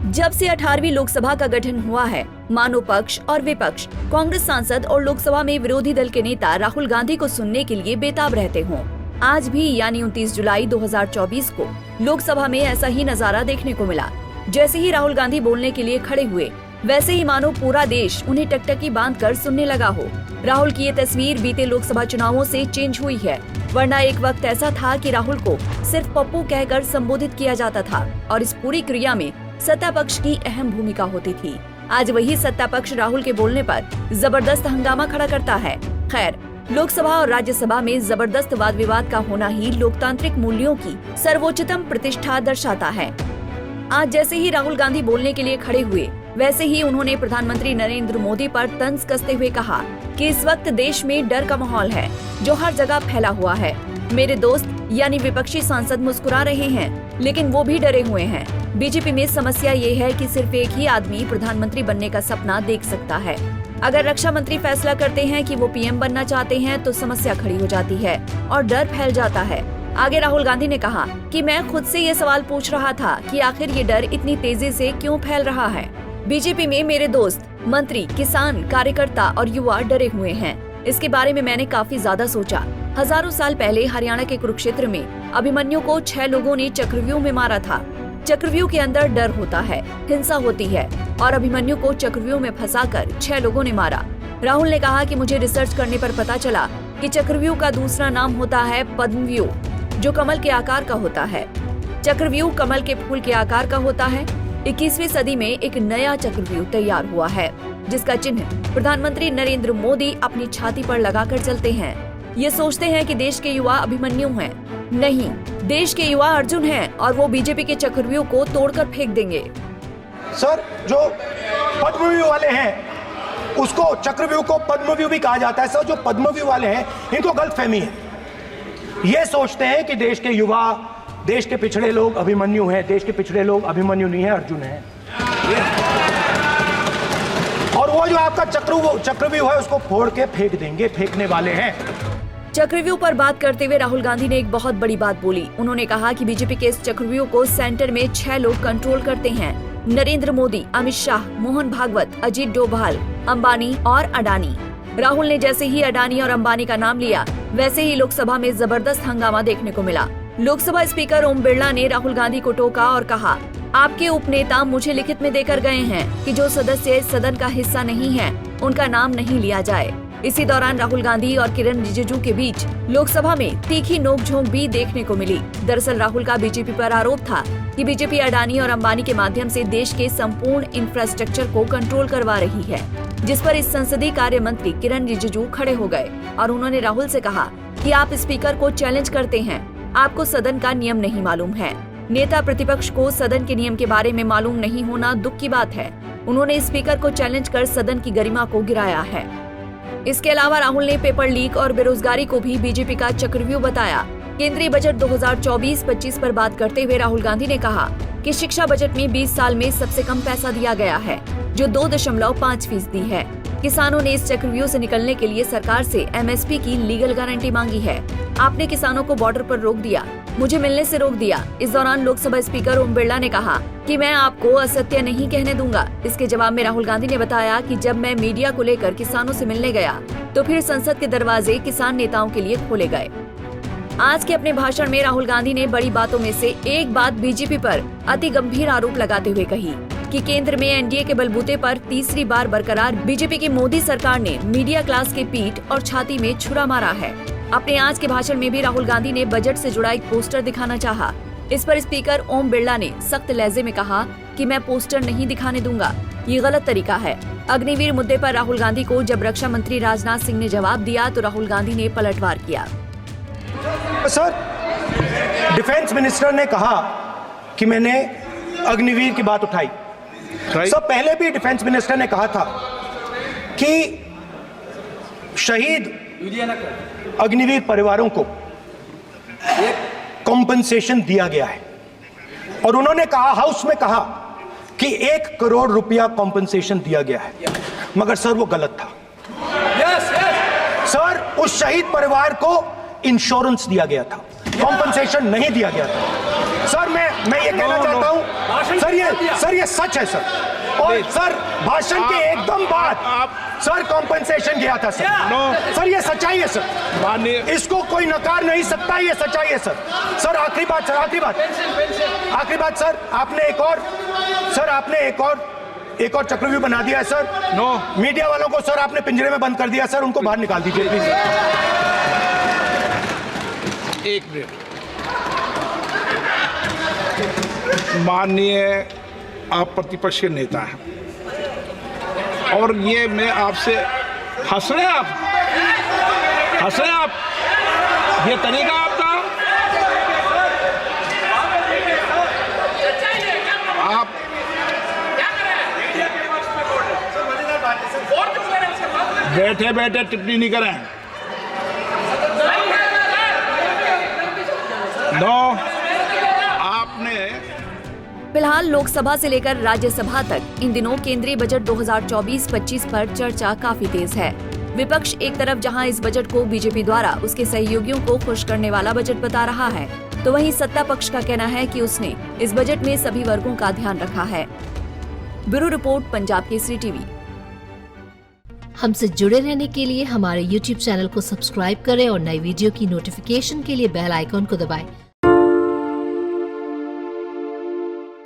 जब से 18वीं लोकसभा का गठन हुआ है, मानो पक्ष और विपक्ष, कांग्रेस सांसद और लोकसभा में विरोधी दल के नेता राहुल गांधी को सुनने के लिए बेताब रहते हों। आज भी यानी 29 जुलाई 2024 को लोकसभा में ऐसा ही नजारा देखने को मिला। जैसे ही राहुल गांधी बोलने के लिए खड़े हुए, वैसे ही मानो पूरा देश उन्हें टकटकी बांधकर सुनने लगा हो। राहुल की ये तस्वीर बीते लोकसभा चुनावों से चेंज हुई है, वरना एक वक्त ऐसा था कि राहुल को सिर्फ पप्पू कहकर संबोधित किया जाता था और इस पूरी क्रिया में सत्ता पक्ष की अहम भूमिका होती थी। आज वही सत्ता पक्ष राहुल के बोलने पर जबरदस्त हंगामा खड़ा करता है। खैर, लोकसभा और राज्यसभा में जबरदस्त वाद विवाद का होना ही लोकतांत्रिक मूल्यों की सर्वोच्चतम प्रतिष्ठा दर्शाता है। आज जैसे ही राहुल गांधी बोलने के लिए खड़े हुए, वैसे ही उन्होंने प्रधानमंत्री नरेंद्र मोदी पर तंज कसते हुए कहा कि इस वक्त देश में डर का माहौल है जो हर जगह फैला हुआ है। मेरे दोस्त यानी विपक्षी सांसद मुस्कुरा रहे हैं, लेकिन वो भी डरे हुए हैं। बीजेपी में समस्या ये है कि सिर्फ एक ही आदमी प्रधानमंत्री बनने का सपना देख सकता है। अगर रक्षा मंत्री फैसला करते हैं कि वो पीएम बनना चाहते हैं तो समस्या खड़ी हो जाती है और डर फैल जाता है। आगे राहुल गांधी ने कहा कि मैं खुद से ये सवाल पूछ रहा था कि आखिर ये डर इतनी तेजी से क्यों फैल रहा है। बीजेपी में मेरे दोस्त, मंत्री, किसान, कार्यकर्ता और युवा डरे हुए हैं। इसके बारे में मैंने काफी ज्यादा सोचा। हजारों साल पहले हरियाणा के कुरुक्षेत्र में अभिमन्यु को 6 लोगों ने चक्रव्यूह में मारा था। चक्रव्यूह के अंदर डर होता है, हिंसा होती है और अभिमन्यु को चक्रव्यूह में फंसाकर 6 लोगों ने मारा। राहुल ने कहा कि मुझे रिसर्च करने पर पता चला कि चक्रव्यूह का दूसरा नाम होता है पद्मव्यूह, जो कमल के आकार का होता है। चक्रव्यूह कमल के फूल के आकार का होता है। 21वीं सदी में एक नया चक्रव्यूह तैयार हुआ है, जिसका चिन्ह प्रधानमंत्री नरेंद्र मोदी अपनी छाती पर लगाकर चलते हैं। ये सोचते हैं कि देश के युवा अभिमन्यु हैं। नहीं, देश के युवा अर्जुन हैं और वो बीजेपी के चक्रव्यूह को तोड़कर फेंक देंगे। सर, जो पद्मव्यूह वाले हैं उसको चक्रव्यूह को पद्मव्यूह भी कहा जाता है। सर, जो पद्मव्यूह वाले हैं इनको गलतफहमी है। ये सोचते हैं कि देश के युवा, देश के पिछड़े लोग अभिमन्यु हैं। देश के पिछड़े लोग अभिमन्यु नहीं है, अर्जुन है। और वो जो आपका चक्रव्यूह है उसको फोड़ के फेंक देंगे, फेंकने वाले हैं। चक्रव्यूह पर बात करते हुए राहुल गांधी ने एक बहुत बड़ी बात बोली। उन्होंने कहा कि बीजेपी के इस चक्रव्यूह को सेंटर में 6 लोग कंट्रोल करते हैं: नरेंद्र मोदी, अमित शाह, मोहन भागवत, अजीत डोभाल, अंबानी और अडानी। राहुल ने जैसे ही अडानी और अंबानी का नाम लिया, वैसे ही लोकसभा में जबरदस्त हंगामा देखने को मिला। लोकसभा स्पीकर ओम बिरला ने राहुल गांधी को टोका और कहा, आपके उपनेता मुझे लिखित में देकर गए हैं कि जो सदस्य इस सदन का हिस्सा नहीं है उनका नाम नहीं लिया जाए। इसी दौरान राहुल गांधी और किरण रिजिजू के बीच लोकसभा में तीखी नोकझोंक भी देखने को मिली। दरअसल राहुल का बीजेपी पर आरोप था कि बीजेपी अडानी और अंबानी के माध्यम से देश के संपूर्ण इंफ्रास्ट्रक्चर को कंट्रोल करवा रही है, जिस पर इस संसदीय कार्य मंत्री किरण रिजिजू खड़े हो गए और उन्होंने राहुल से कहा कि आप स्पीकर को चैलेंज करते हैं, आपको सदन का नियम नहीं मालूम है। नेता प्रतिपक्ष को सदन के नियम के बारे में मालूम नहीं होना दुख की बात है। उन्होंने स्पीकर को चैलेंज कर सदन की गरिमा को गिराया है। इसके अलावा राहुल ने पेपर लीक और बेरोजगारी को भी बीजेपी का चक्रव्यूह बताया। केंद्रीय बजट 2024-25 पर बात करते हुए राहुल गांधी ने कहा कि शिक्षा बजट में 20 साल में सबसे कम पैसा दिया गया है, जो 2.5% है। किसानों ने इस चक्रव्यूह से निकलने के लिए सरकार से MSP की लीगल गारंटी मांगी है। आपने किसानों को बॉर्डर पर रोक दिया, मुझे मिलने से रोक दिया। इस दौरान लोकसभा स्पीकर ओम बिरला ने कहा कि मैं आपको असत्य नहीं कहने दूंगा। इसके जवाब में राहुल गांधी ने बताया कि जब मैं मीडिया को लेकर किसानों से मिलने गया तो फिर संसद के दरवाजे किसान नेताओं के लिए खोले गए। आज के अपने भाषण में राहुल गांधी ने बड़ी बातों में से एक बात बीजेपी पर अति गंभीर आरोप लगाते हुए कही कि केंद्र में एनडीए के बलबूते पर तीसरी बार बरकरार बीजेपी की मोदी सरकार ने मीडिया क्लास के पीठ और छाती में छुरा मारा है। अपने आज के भाषण में भी राहुल गांधी ने बजट से जुड़ा एक पोस्टर दिखाना चाहा। इस पर स्पीकर ओम बिरला ने सख्त लहजे में कहा कि मैं पोस्टर नहीं दिखाने दूंगा, ये गलत तरीका है। अग्निवीर मुद्दे पर राहुल गांधी को जब रक्षा मंत्री राजनाथ सिंह ने जवाब दिया तो राहुल गांधी ने पलटवार किया। सर, डिफेंस मिनिस्टर ने कहा कि मैंने अग्निवीर की बात उठाई। सर, पहले भी डिफेंस मिनिस्टर ने कहा था कि शहीद अग्निवीर परिवारों को कॉम्पनसेशन दिया गया है और उन्होंने कहा, हाउस में कहा कि 1 करोड़ रुपया कॉम्पनसेशन दिया गया है, मगर सर वो गलत था। सर, उस शहीद परिवार को इंश्योरेंस दिया गया था, कॉम्पनसेशन नहीं दिया गया था। सर मैं ये कहना चाहता हूँ सर ये सच है सर। और सर भाषण के एकदम बाद सर कॉम्पेंसेशन गया था सर। सर ये सच्चाई है सर, इसको कोई नकार नहीं सकता, ये सच्चाई है सर। सर आखिरी बात सर, आपने एक और चक्रव्यूह बना दिया है सर। मीडिया वालों को सर आपने पिंजरे में बंद कर दिया सर, उनको बाहर निकाल दीजिए प्लीज। एक मिनट, माननीय आप प्रतिपक्ष के नेता हैं और ये मैं आपसे हंस रहे हैं आप, ये तरीका आपका, आप बैठे बैठे टिप्पणी नहीं करें। आपने फिलहाल लोकसभा से लेकर राज्यसभा तक इन दिनों केंद्रीय बजट 2024-25 पर चर्चा काफी तेज है। विपक्ष एक तरफ जहां इस बजट को बीजेपी द्वारा उसके सहयोगियों को खुश करने वाला बजट बता रहा है, तो वहीं सत्ता पक्ष का कहना है कि उसने इस बजट में सभी वर्गों का ध्यान रखा है। Bureau report, Punjab Kesari TV. हमसे जुड़े रहने के लिए हमारे YouTube चैनल को सब्सक्राइब करें और नई वीडियो की नोटिफिकेशन के लिए बेल आइकॉन को दबाएं।